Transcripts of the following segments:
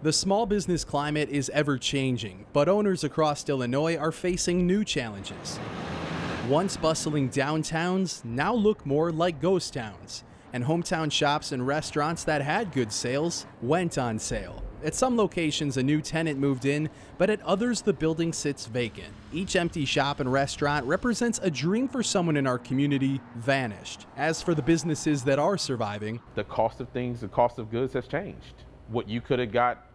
The small business climate is ever changing, but owners across Illinois are facing new challenges. Once bustling downtowns now look more like ghost towns, and hometown shops and restaurants that had good sales went on sale. At some locations, a new tenant moved in, but at others, the building sits vacant. Each empty shop and restaurant represents a dream for someone in our community vanished. As for the businesses that are surviving, the cost of things, the cost of goods has changed. What you could have got,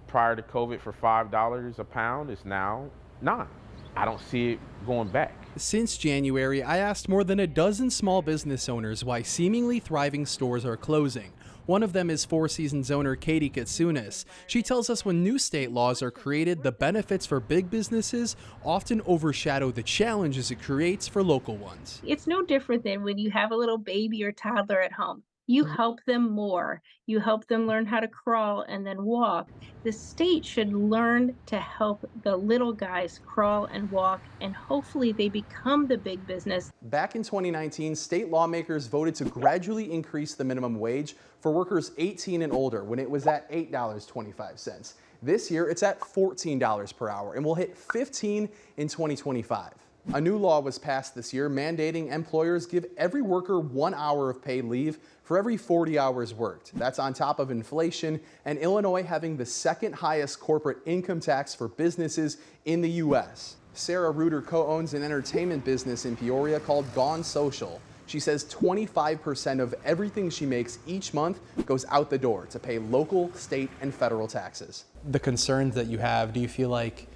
prior to COVID for $5 a pound is now $9. I don't see it going back. Since January, I asked more than a dozen small business owners why seemingly thriving stores are closing. One of them is Four Seasons owner Katie Katsunis. She tells us when new state laws are created, the benefits for big businesses often overshadow the challenges it creates for local ones. It's no different than when you have a little baby or toddler at home. You help them more. You help them learn how to crawl and then walk. The state should learn to help the little guys crawl and walk, and hopefully they become the big business. Back in 2019, state lawmakers voted to gradually increase the minimum wage for workers 18 and older when it was at $8.25. This year, it's at $14 per hour and will hit $15 in 2025. A new law was passed this year mandating employers give every worker 1 hour of paid leave for every 40 hours worked. That's on top of inflation and Illinois having the second highest corporate income tax for businesses in the U.S. Sarah Reuter co-owns an entertainment business in Peoria called Gone Social. She says 25% of everything she makes each month goes out the door to pay local, state, and federal taxes. The concerns that you have, do you feel like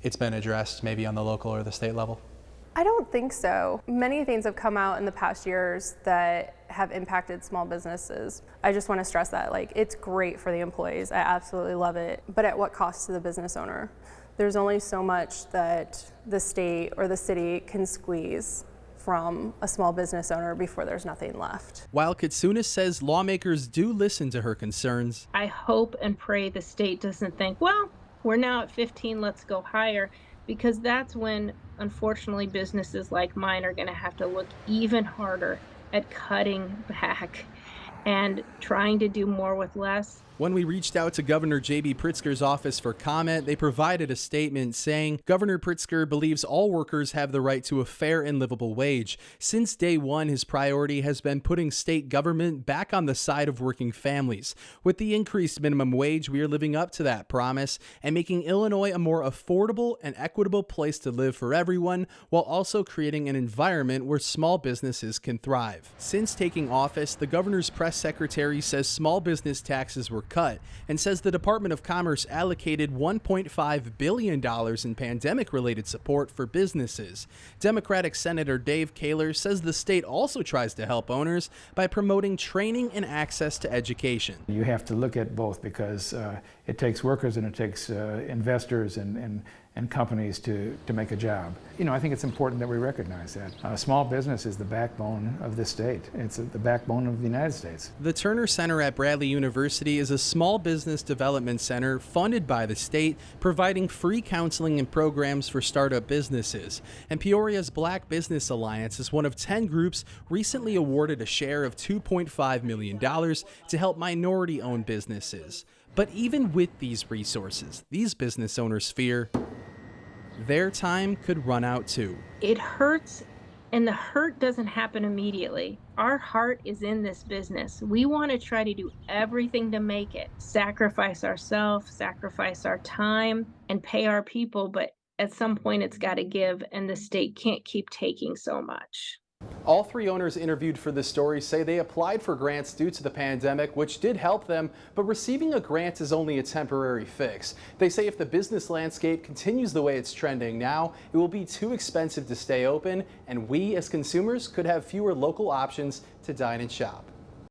it's been addressed maybe on the local or the state level? I don't think so. Many things have come out in the past years that have impacted small businesses. I just want to stress that, it's great for the employees. I absolutely love it. But at what cost to the business owner? There's only so much that the state or the city can squeeze from a small business owner before there's nothing left. While Katsunis says lawmakers do listen to her concerns, I hope and pray the state doesn't think, well, we're now at 15, let's go higher, because that's when, unfortunately, businesses like mine are going to have to look even harder at cutting back and trying to do more with less. when we reached out to Governor J.B. Pritzker's office for comment, they provided a statement saying Governor Pritzker believes all workers have the right to a fair and livable wage. Since day one, his priority has been putting state government back on the side of working families. With the increased minimum wage, we are living up to that promise and making Illinois a more affordable and equitable place to live for everyone, while also creating an environment where small businesses can thrive. Since taking office, the governor's press secretary says small business taxes were cut and says the Department of Commerce allocated $1.5 billion in pandemic-related support for businesses. Democratic Senator Dave Kaler says the state also tries to help owners by promoting training and access to education. You have to look at both because it takes workers and it takes investors and companies to make a job. You know, I think it's important that we recognize that. Small business is the backbone of this state. It's the backbone of the United States. The Turner Center at Bradley University is a small business development center funded by the state, providing free counseling and programs for startup businesses. And Peoria's Black Business Alliance is one of 10 groups recently awarded a share of $2.5 million to help minority-owned businesses. But even with these resources, these business owners fear their time could run out too. It hurts, and the hurt doesn't happen immediately. Our heart is in this business. We want to try to do everything to make it, sacrifice ourselves, sacrifice our time, and pay our people, but at some point it's got to give, and the state can't keep taking so much. All three owners interviewed for this story say they applied for grants due to the pandemic, which did help them, but receiving a grant is only a temporary fix. They say if the business landscape continues the way it's trending now, it will be too expensive to stay open, and we as consumers could have fewer local options to dine and shop.